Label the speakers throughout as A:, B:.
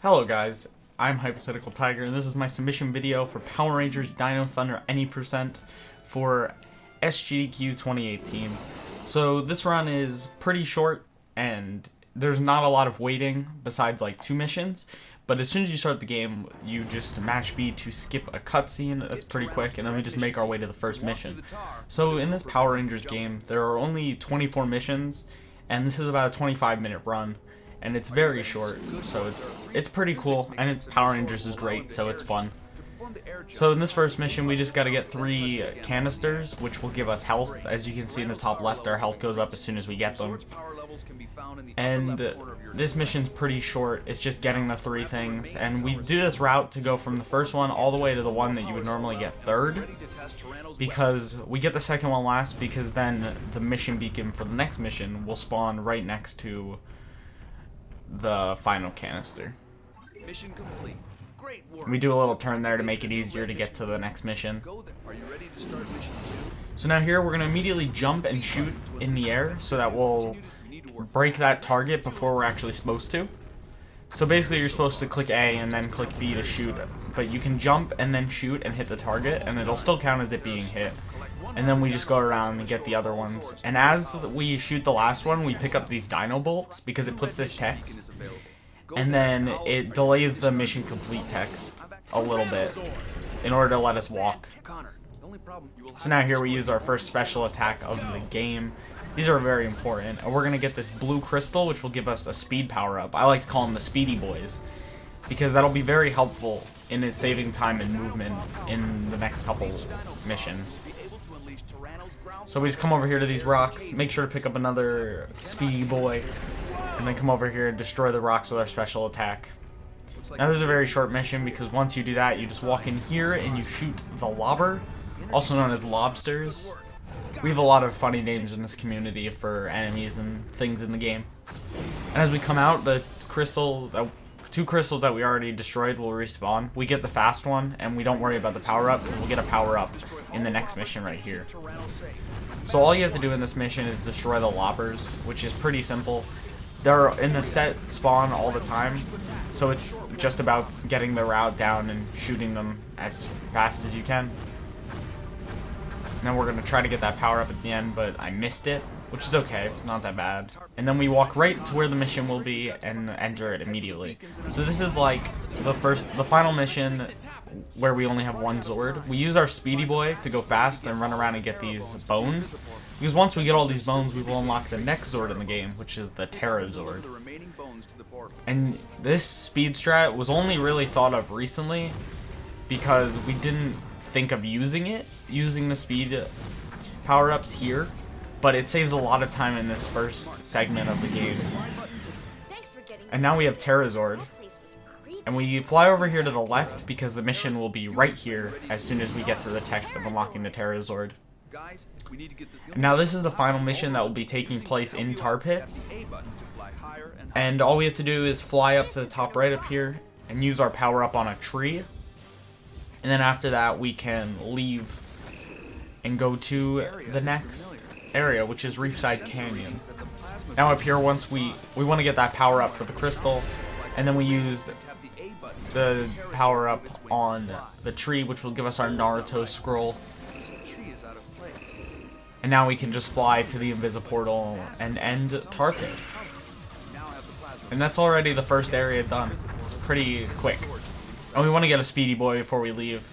A: Hello guys, I'm Hypothetical Tiger, and this is my submission video for Power Rangers Dino Thunder Any Percent for SGDQ18. So this run is pretty short, and there's not a lot of waiting besides like 2 missions. But as soon as you start the game, you just mash B to skip a cutscene. That's pretty quick, and then we just make our way to the first mission. So in this Power Rangers game, there are only 24 missions, and this is about a 25-minute run. And it's very short, so it's pretty cool, and Power Rangers is great, so it's fun. So in this first mission, we just gotta get 3 canisters, which will give us health. As you can see in the top left, our health goes up as soon as we get them. And this mission's pretty short, it's just getting the 3 things, and we do this route to go from the first one all the way to the one that you would normally get third, because we get the second one last, because then the mission beacon for the next mission will spawn right next to the final canister.
B: Mission complete. Great work.
A: We do a little turn there to make it easier to get to the next mission.
B: Are you ready to start mission 2?
A: So now here we're going to immediately jump and shoot in the air so that we'll break that target before we're actually supposed to. So basically you're supposed to click A and then click B to shoot, but you can jump and then shoot and hit the target, and it'll still count as it being hit. And then we just go around and get the other ones. And as we shoot the last one, we pick up these Dino bolts because it puts this text. And then it delays the mission complete text a little bit in order to let us walk. So now here we use our first special attack of the game. These are very important. And we're going to get this blue crystal, which will give us a speed power up. I like to call them the Speedy Boys, because that'll be very helpful in its saving time and movement in the next couple missions. So we just come over here to these rocks, make sure to pick up another Speedy Boy, and then come over here and destroy the rocks with our special attack. Now this is a very short mission, because once you do that, you just walk in here and you shoot the lobber, also known as lobsters. We have a lot of funny names in this community for enemies and things in the game. And as we come out, the two crystals that we already destroyed will respawn. We get the fast one, and we don't worry about the power-up, because we'll get a power-up in the next mission right here. So all you have to do in this mission is destroy the lobbers, which is pretty simple. They're in a set spawn all the time, so it's just about getting the route down and shooting them as fast as you can. Now we're going to try to get that power-up at the end, but I missed it, which is okay, it's not that bad. And then we walk right to where the mission will be and enter it immediately. So this is like the final mission where we only have one Zord. We use our Speedy Boy to go fast and run around and get these bones, because once we get all these bones, we will unlock the next Zord in the game, which is the Terra Zord. And this speed strat was only really thought of recently, because we didn't think of using the speed power-ups here. But it saves a lot of time in this first segment of the game. And now we have Terrazord. And we fly over here to the left because the mission will be right here as soon as we get through the text of unlocking the Terrazord. And now this is the final mission that will be taking place in Tar Pits. And all we have to do is fly up to the top right up here and use our power up on a tree. And then after that we can leave and go to the next area, which is Reefside Canyon. Now up here, once we want to get that power up for the crystal, and then we use the power up on the tree, which will give us our Naruto scroll. And now we can just fly to the Invisiportal and end Tar Pits. And that's already the first area done. It's pretty quick. And we want to get a Speedy Boy before we leave,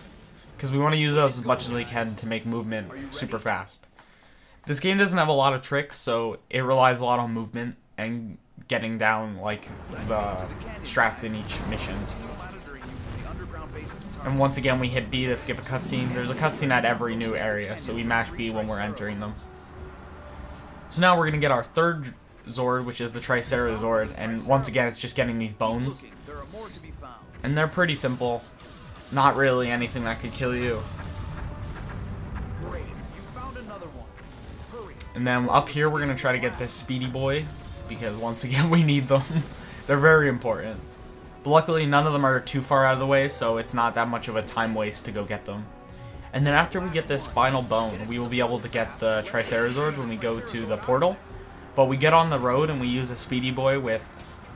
A: because we want to use those as much as we can to make movement super fast. This game doesn't have a lot of tricks, so it relies a lot on movement and getting down like the strats in each mission. And once again we hit B to skip a cutscene. There's a cutscene at every new area, so we mash B when we're entering them. So now we're going to get our third Zord, which is the Tricera Zord, and once again it's just getting these bones. And they're pretty simple. Not really anything that could kill you. And then up here we're going to try to get this Speedy Boy, because once again we need them. They're very important. But luckily none of them are too far out of the way, so it's not that much of a time waste to go get them. And then after we get this final bone, we will be able to get the Tricerazord when we go to the portal. But we get on the road and we use a Speedy Boy with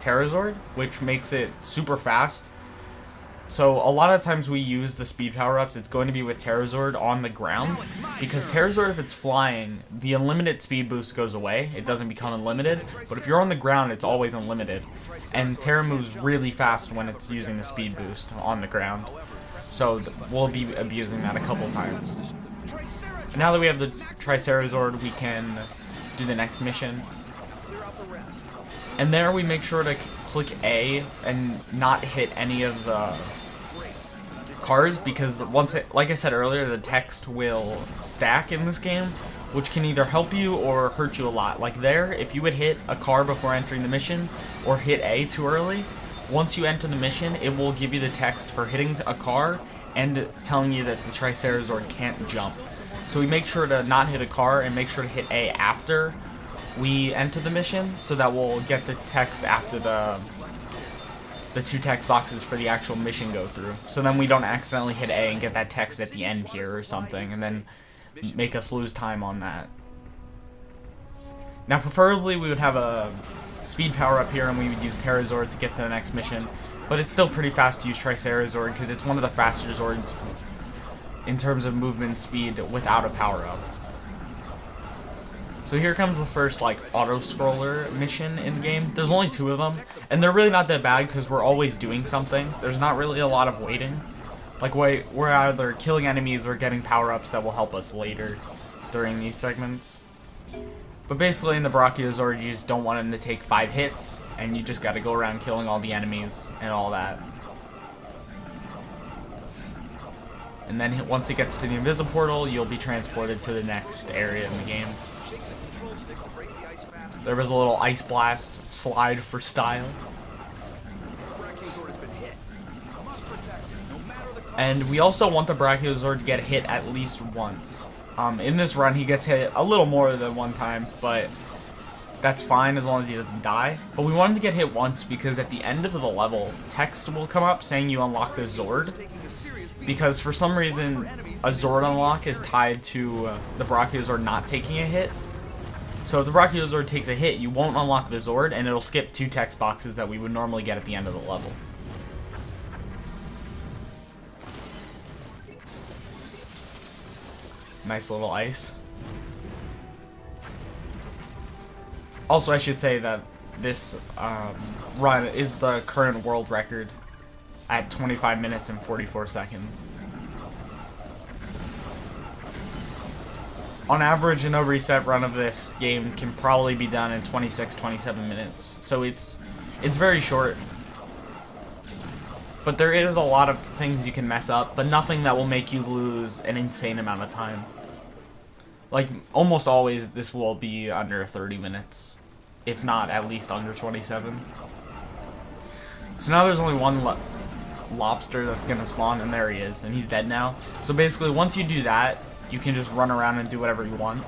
A: Pterazord, which makes it super fast. So a lot of times we use the speed power-ups, it's going to be with Pterazord on the ground, because Pterazord, if it's flying, the unlimited speed boost goes away. It doesn't become unlimited, but if you're on the ground, it's always unlimited. And Terra moves really fast when it's using the speed boost on the ground. So we'll be abusing that a couple times. And now that we have the Tricerazord, we can do the next mission. And there we make sure to click A and not hit any of the cars, because like I said earlier, the text will stack in this game, which can either help you or hurt you a lot. Like there, if you would hit a car before entering the mission or hit A too early, once you enter the mission, it will give you the text for hitting a car and telling you that the Tricerazord can't jump. So we make sure to not hit a car and make sure to hit A after we enter the mission, so that we'll get the text after the two text boxes for the actual mission go through. So then we don't accidentally hit A and get that text at the end here or something, and then make us lose time on that. Now preferably we would have a speed power up here and we would use Pterazord to get to the next mission, but it's still pretty fast to use Tricerazord because it's one of the faster Zords in terms of movement speed without a power up. So here comes the first like auto-scroller mission in the game. There's only 2 of them, and they're really not that bad because we're always doing something. There's not really a lot of waiting. Like we're either killing enemies or getting power-ups that will help us later during these segments. But basically in the Brachiozord, you just don't want him to take 5 hits, and you just gotta go around killing all the enemies and all that. And then once it gets to the Invisiportal, you'll be transported to the next area in the game. There was a little Ice Blast slide for style. And we also want the Brachiozord to get hit at least once. In this run, he gets hit a little more than one time, but that's fine as long as he doesn't die. But we want him to get hit once because at the end of the level, text will come up saying you unlock the Zord. Because for some reason, a Zord unlock is tied to the Brachiozord not taking a hit. So if the Brachiozord takes a hit, you won't unlock the Zord, and it'll skip 2 text boxes that we would normally get at the end of the level. Nice little ice. Also, I should say that this run is the current world record at 25 minutes and 44 seconds. On average, a no reset run of this game can probably be done in 26-27 minutes. So it's very short. But there is a lot of things you can mess up, but nothing that will make you lose an insane amount of time. Like, almost always, this will be under 30 minutes. If not, at least under 27. So now there's only one lobster that's gonna spawn, and there he is, and he's dead now. So basically, once you do that, you can just run around and do whatever you want.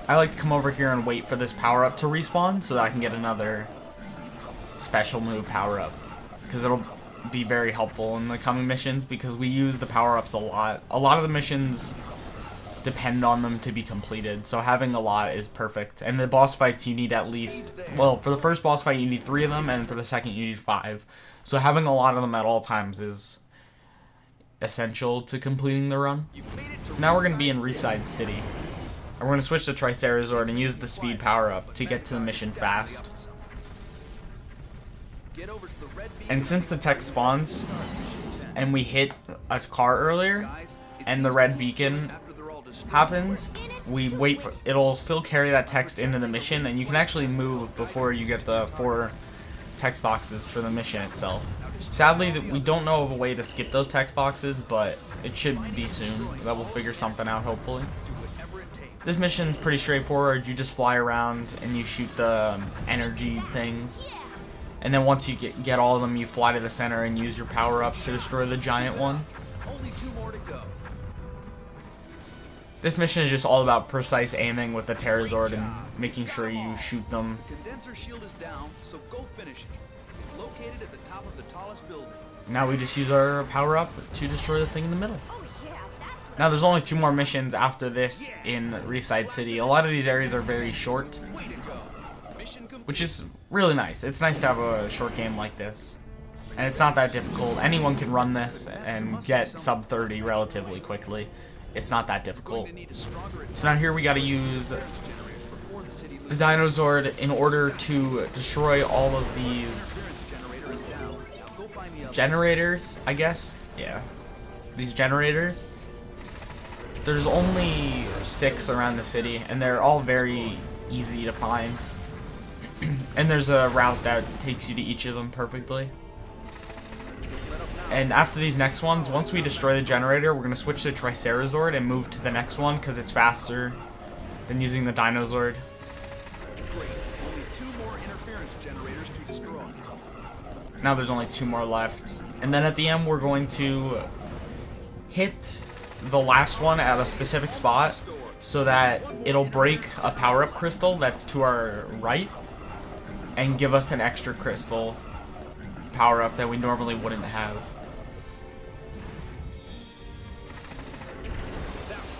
A: I like to come over here and wait for this power-up to respawn so that I can get another special move power-up. Because it'll be very helpful in the coming missions because we use the power-ups a lot. A lot of the missions depend on them to be completed, so having a lot is perfect. And the boss fights you need at least, well, for the first boss fight you need 3 of them, and for the second you need 5. So having a lot of them at all times is essential to completing the run. So now we're going to be in Reefside City. And we're going to switch to Tricerazord and use the speed power-up to get to the mission fast. And since the text spawns, and we hit a car earlier, and the red beacon happens, we wait for it'll still carry that text into the mission, and you can actually move before you get the 4 text boxes for the mission itself. Sadly, we don't know of a way to skip those text boxes, but it should be soon that we'll figure something out, hopefully. This mission's pretty straightforward. You just fly around and you shoot the energy things, and then once you get all of them, you fly to the center and use your power-up to destroy the giant one. This mission is just all about precise aiming with the Pterazord and making sure you shoot them.
B: Condenser shield is down, so go finish it. It's located at the top of the tallest building.
A: Now we just use our power-up to destroy the thing in the middle. Now there's only 2 more missions after this in Reefside City. A lot of these areas are very short, which is really nice. It's nice to have a short game like this. And it's not that difficult. Anyone can run this and get sub 30 relatively quickly. It's not that difficult. So now here we gotta use the Dino Zord in order to destroy all of these generators, I guess? Yeah. These generators. There's only 6 around the city, and they're all very easy to find. And there's a route that takes you to each of them perfectly. And after these next ones, once we destroy the generator, we're going to switch to Tricerazord and move to the next one because it's faster than using the Dino Zord. Now there's only 2 more left. And then at the end, we're going to hit the last one at a specific spot so that it'll break a power-up crystal that's to our right and give us an extra crystal power-up that we normally wouldn't have.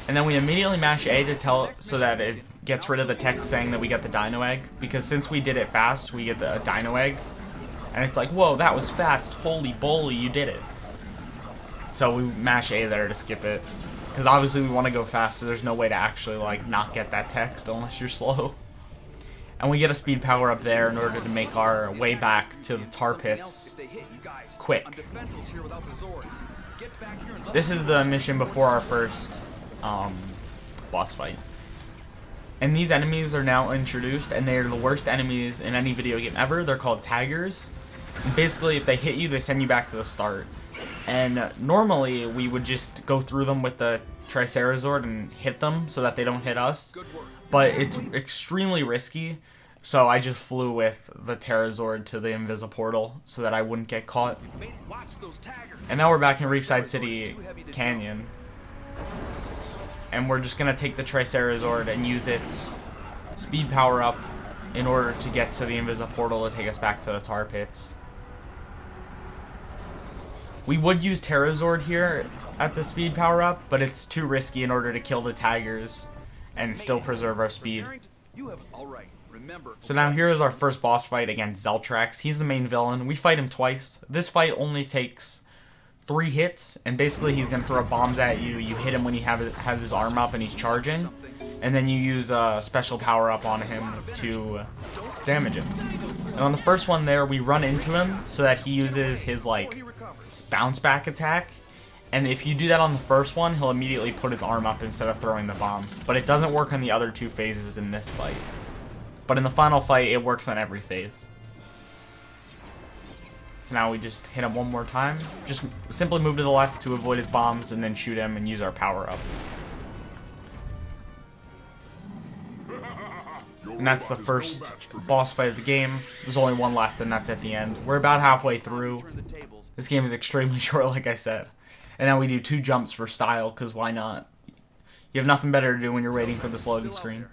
A: And then we immediately mash A to tell so that it gets rid of the text saying that we got the Dino Egg, because since we did it fast, we get the Dino Egg. And it's like, whoa, that was fast. Holy moly, you did it. So we mash A there to skip it. Because obviously we want to go fast, so there's no way to actually, like, not get that text unless you're slow. And we get a speed power up there in order to make our way back to the tar pits quick. This is the mission before our first boss fight. And these enemies are now introduced, and they are the worst enemies in any video game ever. They're called taggers. And basically, if they hit you, they send you back to the start. And normally, we would just go through them with the Tricerazord and hit them so that they don't hit us. But it's extremely risky, so I just flew with the Terrazord to the Invisiportal so that I wouldn't get caught. And now we're back in Reefside City Canyon. And we're just going to take the Tricerazord and use its speed power up in order to get to the Invisiportal to take us back to the tar pits. We would use Terrazord here at the speed power up, but it's too risky in order to kill the Tigers and still preserve our speed. So now here is our first boss fight against Zeltrax. He's the main villain. We fight him twice. This fight only takes 3 hits, and basically he's going to throw bombs at you. You hit him when he has his arm up and he's charging, and then you use a special power up on him to damage him. And on the first one there, we run into him so that he uses his, like, bounce back attack, and if you do that on the first one, he'll immediately put his arm up instead of throwing the bombs. But it doesn't work on the other 2 phases in this fight. But in the final fight, it works on every phase. So now we just hit him one more time. Just simply move to the left to avoid his bombs and then shoot him and use our power up. And that's the first boss fight of the game. There's only one left, and that's at the end. We're about halfway through. This game is extremely short, like I said. And now we do 2 jumps for style, because why not? You have nothing better to do when you're waiting for this loading screen.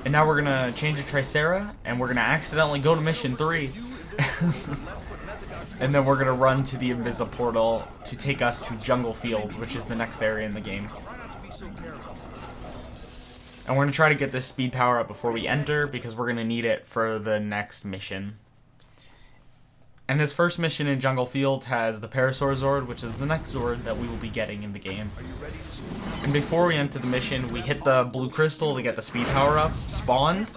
A: And now we're going to change to Tricera, and we're going to accidentally go to mission 3. And then we're going to run to the Invisiportal to take us to Jungle Fields, which is the next area in the game. And we're going to try to get this speed power up before we enter, because we're going to need it for the next mission. And this first mission in Jungle Fields has the Parasaur Zord, which is the next Zord that we will be getting in the game. And before we enter the mission, we hit the blue crystal to get the speed power up, spawned,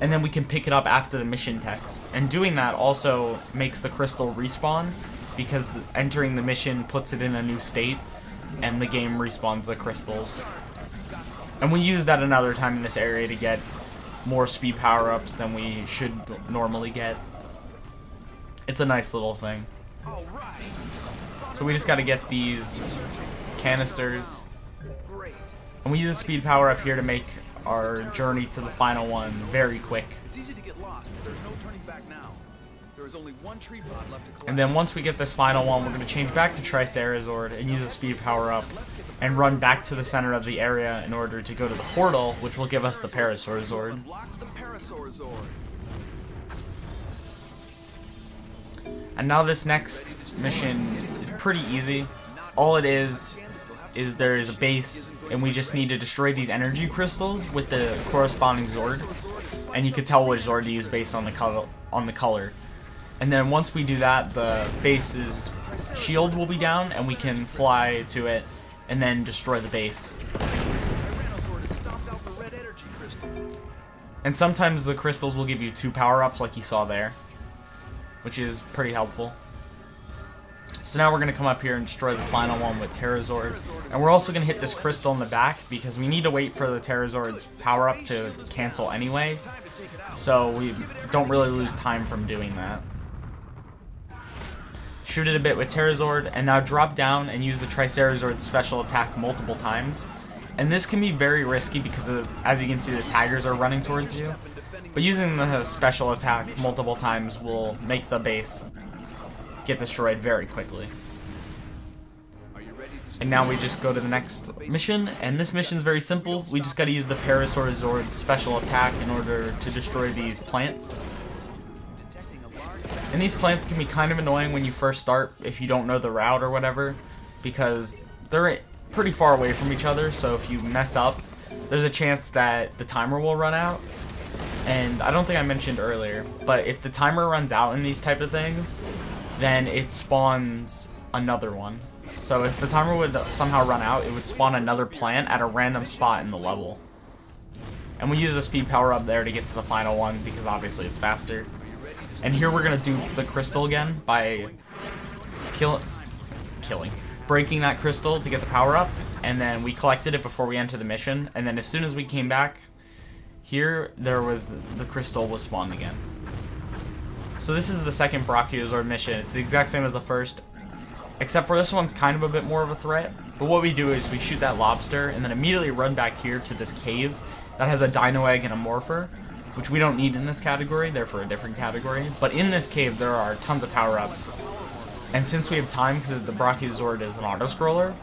A: and then we can pick it up after the mission text. And doing that also makes the crystal respawn, because entering the mission puts it in a new state, and the game respawns the crystals. And we use that another time in this area to get more speed power-ups than we should normally get. It's a nice little thing. So we just gotta get these canisters. And we use the speed power up here to make our journey to the final one very quick. And then once we get this final one, we're gonna change back to Tricerazord and use the speed power up and run back to the center of the area in order to go to the portal, which will give us the Parasaur Zord. And now this next mission is pretty easy. All it is there is a base, and we just need to destroy these energy crystals with the corresponding Zord. and you could tell which Zord to use based on the color. And then once we do that, the base's shield will be down, and we can fly to it and then destroy the base. And sometimes the crystals will give you 2 power-ups like you saw there, which is pretty helpful. So now we're going to come up here and destroy the final one with Terrazord. And we're also going to hit this crystal in the back because we need to wait for the Terrazord's power-up to cancel anyway. So we don't really lose time from doing that. Shoot it a bit with Terrazord, and now drop down and use the Tricerazord's special attack multiple times. And this can be very risky because, as you can see, the taggers are running towards you. But using the special attack multiple times will make the base get destroyed very quickly. And now we just go to the next mission, and this mission is very simple. We just got to use the Parasaurozord's special attack in order to destroy these plants. And these plants can be kind of annoying when you first start if you don't know the route or whatever, because they're pretty far away from each other, so if you mess up, there's a chance that the timer will run out. And I don't think I mentioned earlier, but if the timer runs out in these type of things, then it spawns another one. So if the timer would somehow run out, it would spawn another plant at a random spot in the level. And we use the speed power up there to get to the final one because obviously it's faster. And here we're going to dupe the crystal again by breaking that crystal to get the power up. And then we collected it before we entered the mission. And then as soon as we came back, here the crystal was spawned again. So this is the second Brachiosaur mission. It's the exact same as the first, except for this one's kind of a bit more of a threat. But what we do is we shoot that lobster and then immediately run back here to this cave that has a dino egg and a morpher, which we don't need in this category. They're for a different category. But in this cave there are tons of power-ups. And since we have time, because the Brachiosaur is an auto-scroller,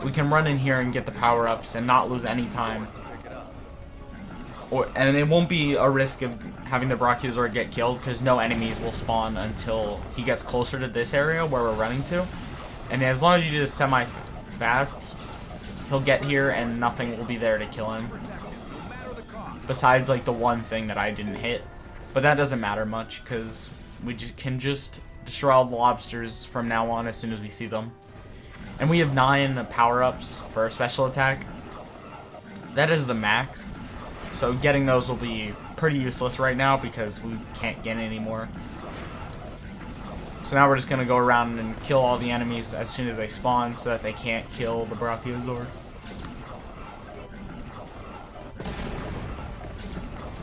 A: we can run in here and get the power-ups and not lose any time. And it won't be a risk of having the Brachiosaur get killed because no enemies will spawn until he gets closer to this area where we're running to. And as long as you do this semi-fast, he'll get here and nothing will be there to kill him. Besides like the one thing that I didn't hit. But that doesn't matter much because we can just destroy all the lobsters from now on as soon as we see them. And we have 9 power-ups for our special attack. That is the max. So getting those will be pretty useless right now because we can't get any more. So now we're just going to go around and kill all the enemies as soon as they spawn so that they can't kill the Brachiosaur.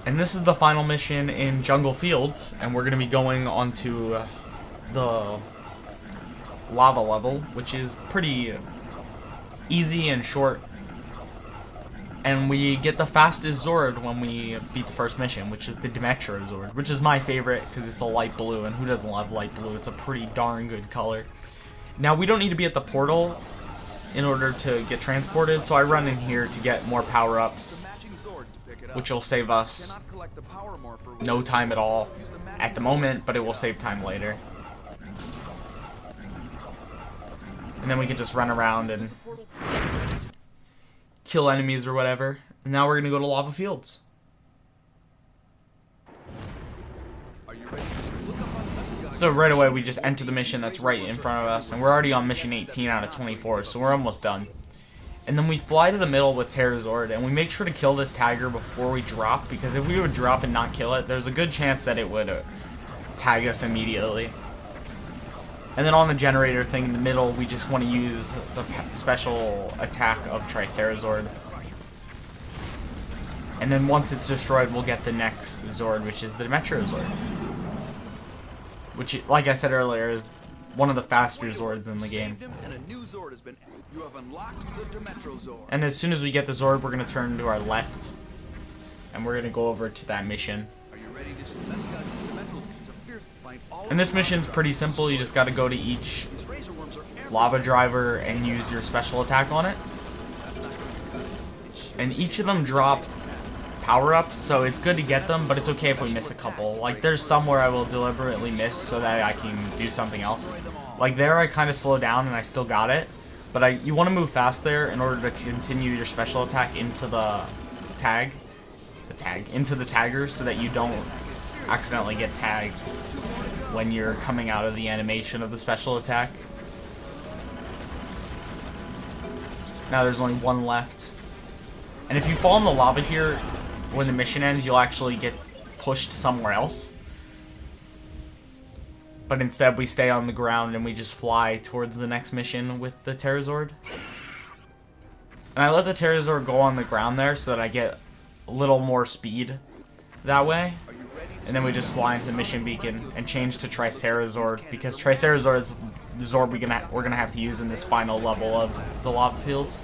A: And this is the final mission in Jungle Fields, and we're going to be going onto the lava level, which is pretty easy and short. And we get the fastest Zord when we beat the first mission, which is the Dimetro-Zord, which is my favorite because it's a light blue, and who doesn't love light blue? It's a pretty darn good color. Now, we don't need to be at the portal in order to get transported, so I run in here to get more power-ups, which will save us no time at all at the moment, but it will save time later. And then we can just run around and kill enemies or whatever. And now we're going to go to Lava Fields. So right away we just enter the mission that's right in front of us, and we're already on mission 18 out of 24, so we're almost done. And then we fly to the middle with Terrazord, and we make sure to kill this tiger before we drop, because if we would drop and not kill it, there's a good chance that it would tag us immediately. And then on the generator thing in the middle, we just want to use the special attack of Tricerazord. And then once it's destroyed, we'll get the next Zord, which is the Dimetro-Zord. Which, like I said earlier, is one of the faster Zords in the game. And as soon as we get the Zord, we're going to turn to our left. And we're going to go over to that mission. And this mission's pretty simple. You just got to go to each lava driver and use your special attack on it. And each of them drop power-ups, so it's good to get them, but it's okay if we miss a couple. Like, there's some where I will deliberately miss so that I can do something else. Like there, I kind of slowed down and I still got it. But you want to move fast there in order to continue your special attack into the tag. into the tagger so that you don't accidentally get tagged when you're coming out of the animation of the special attack. Now there's only one left. And if you fall in the lava here, when the mission ends, you'll actually get pushed somewhere else. But instead we stay on the ground and we just fly towards the next mission with the Pterosaur. And I let the Pterosaur go on the ground there so that I get a little more speed that way. And then we just fly into the mission beacon and change to Tricerazord, because Tricerazord is the Zord we're gonna have to use in this final level of the lava fields.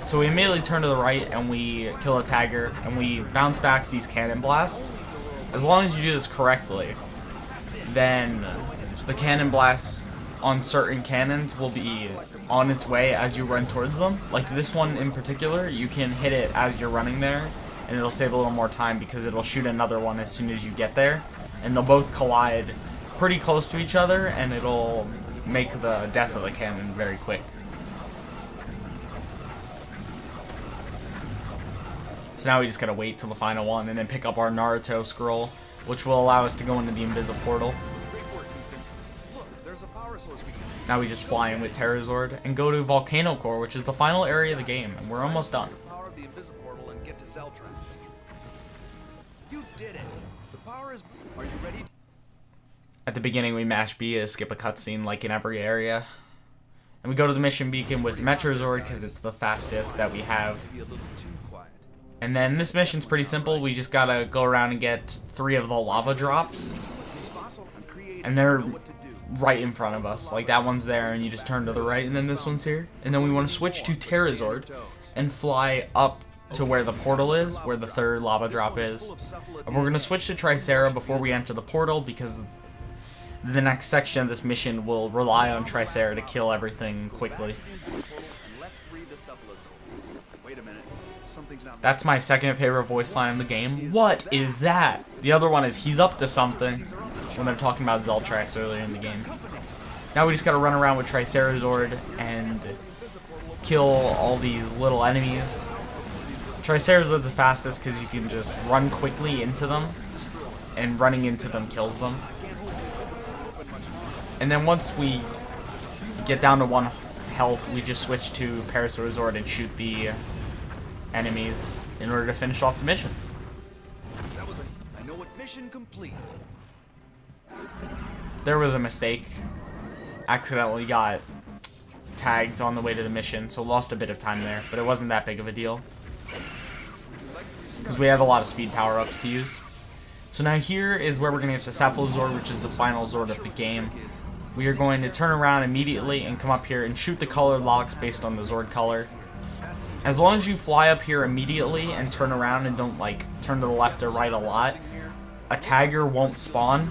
A: So we immediately turn to the right and we kill a tagger and we bounce back these cannon blasts. As long as you do this correctly, then the cannon blasts on certain cannons will be on its way as you run towards them. Like this one in particular, you can hit it as you're running there and it'll save a little more time because it'll shoot another one as soon as you get there. And they'll both collide pretty close to each other and it'll make the death of the cannon very quick. So now we just gotta wait till the final one and then pick up our Naruto scroll, which will allow us to go into the invisible portal. Now we just fly in with Pterosaur and go to Volcano Core, which is the final area of the game, and we're almost done. At the beginning we mash B to skip a cutscene like in every area. And we go to the mission beacon with Metrozord because it's the fastest that we have. And then this mission's pretty simple. We just gotta go around and get 3 of the lava drops. And they're right in front of us. Like that one's there and you just turn to the right and then this one's here. And then we want to switch to Pterosaur and fly up to where the portal is, where the 3rd lava drop is. And we're gonna switch to Tricera before we enter the portal because the next section of this mission will rely on Tricera to kill everything quickly. That's my second favorite voice line in the game. What is that? The other one is he's up to something when they're talking about Zeltrax earlier in the game. Now we just gotta run around with Tricerazord and kill all these little enemies. Tricerazord's the fastest because you can just run quickly into them, and running into them kills them. And then once we get down to 1 health, we just switch to Parasaurozord and shoot the enemies in order to finish off the mission.
B: That was I know what mission complete.
A: There was a mistake. Accidentally got tagged on the way to the mission, so lost a bit of time there, but it wasn't that big of a deal because we have a lot of speed power-ups to use. So now here is where we're going to get the Cephalozord, which is the final Zord of the game. We are going to turn around immediately and come up here and shoot the color locks based on the Zord color. As long as you fly up here immediately and turn around and don't like turn to the left or right a lot, a tagger won't spawn.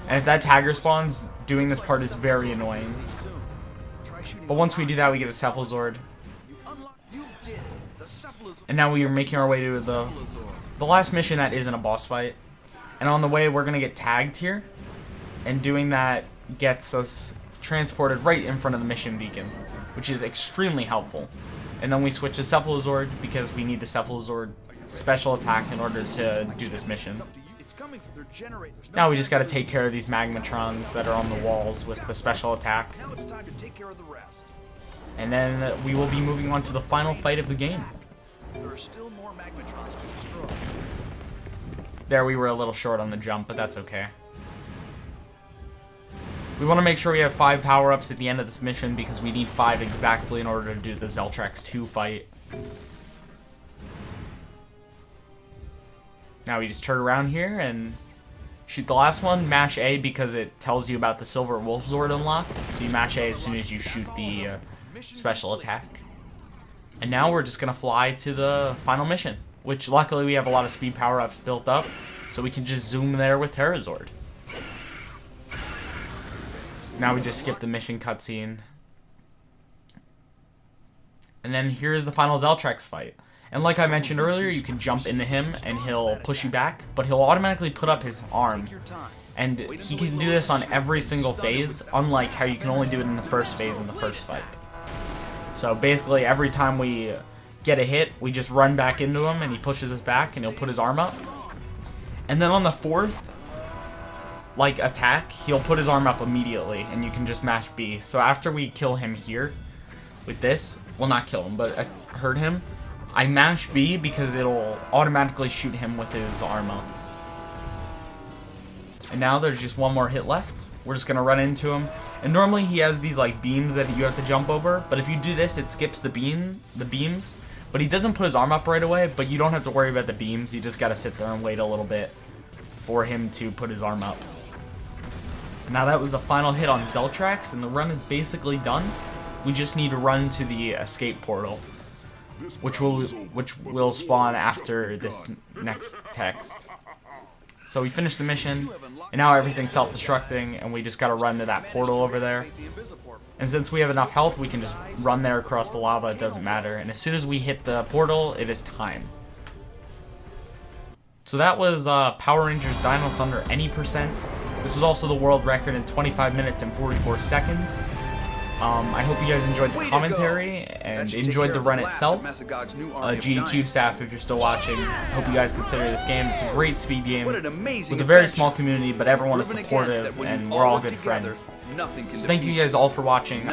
A: And if that tagger spawns, doing this part is very annoying. But once we do that, we get a Cephalozord. And now we are making our way to the last mission that isn't a boss fight. And on the way, we're going to get tagged here. And doing that gets us transported right in front of the mission beacon, which is extremely helpful. And then we switch to Cephalozord because we need the Cephalozord special attack in order to do this mission. Now we just got to take care of these Magmatrons that are on the walls with the special attack. And then we will be moving on to the final fight of the game. There we were a little short on the jump, but that's okay. We want to make sure we have 5 power-ups at the end of this mission because we need 5 exactly in order to do the Zeltrax 2 fight. Now we just turn around here and shoot the last one. Mash A because it tells you about the Silver Wolf Zord unlock. So you mash A as soon as you shoot the special attack. And now we're just going to fly to the final mission, which luckily we have a lot of speed power-ups built up, so we can just zoom there with Pterosaur. Now we just skip the mission cutscene. And then here's the final Zeltrax fight. And like I mentioned earlier, you can jump into him and he'll push you back, but he'll automatically put up his arm. And he can do this on every single phase, unlike how you can only do it in the first phase in the first fight. So basically every time we get a hit, we just run back into him and he pushes us back and he'll put his arm up. And then on the 4th, like, attack, he'll put his arm up immediately and you can just mash B. So after we kill him here with this, well, not kill him, but hurt him, I mash B because it'll automatically shoot him with his arm up. And now there's just one more hit left. We're just gonna run into him. And normally he has these like beams that you have to jump over, but if you do this, it skips the beams. But he doesn't put his arm up right away, but you don't have to worry about the beams. You just gotta sit there and wait a little bit for him to put his arm up. Now that was the final hit on Zeltrax, and the run is basically done. We just need to run to the escape portal, which will spawn after this next text. So we finished the mission, and now everything's self-destructing, and we just gotta run to that portal over there. And since we have enough health, we can just run there across the lava, it doesn't matter. And as soon as we hit the portal, it is time. So that was Power Rangers Dino Thunder any %. This was also the world record in 25 minutes and 44 seconds. I hope you guys enjoyed the commentary and enjoyed the run itself. GDQ staff, if you're still watching, hope you guys consider this game. It's a great speed game with a very small community, but everyone is supportive and we're all good friends. So thank you guys all for watching.